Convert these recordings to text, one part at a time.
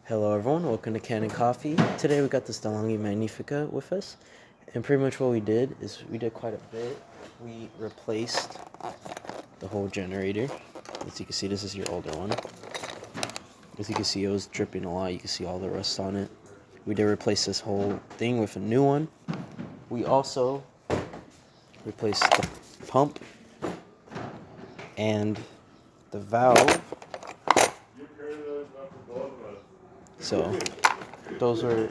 Hello everyone, welcome to Kanen Coffee. Today we got this DeLonghi Magnifica with us. And pretty much what we did is we did quite a bit. We replaced the whole generator. As you can see, this is your older one. As you can see, it was dripping a lot. You can see all the rust on it. We did replace this whole thing with a new one. We also replaced the pump and the valve. So those were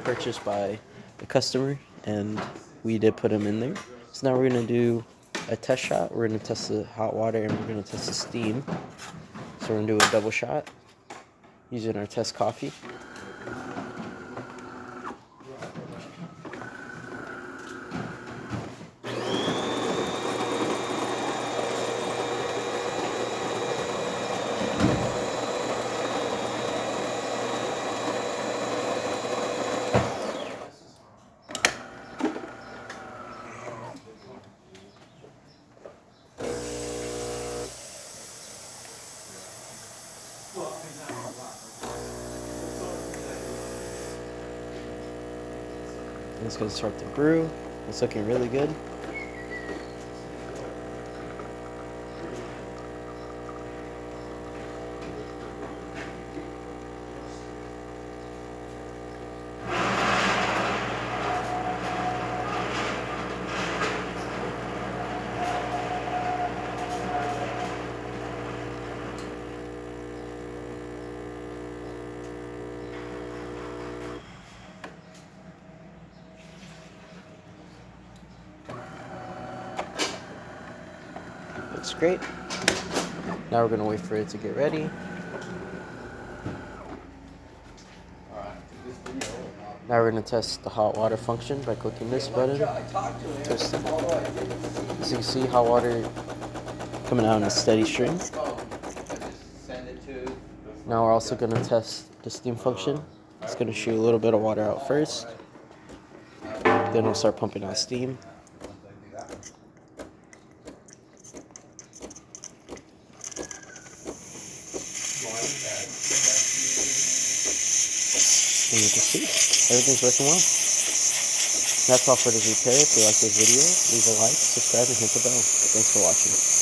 purchased by the customer and we did put them in there. So now we're going to do a test shot. We're going to test the hot water and we're going to test the steam. So we're going to do a double shot using our test coffee. And it's going to start to brew. It's looking really good. Looks great. Now we're going to wait for it to get ready. Now we're going to test the hot water function by clicking this button. Twist it. As you can see, hot water coming out in a steady stream. Now we're also going to test the steam function. It's going to shoot a little bit of water out first. Then it'll start pumping out steam. And you can see, everything's working well. That's all for this repair. If you like this video, leave a like, subscribe, and hit the bell. Thanks for watching.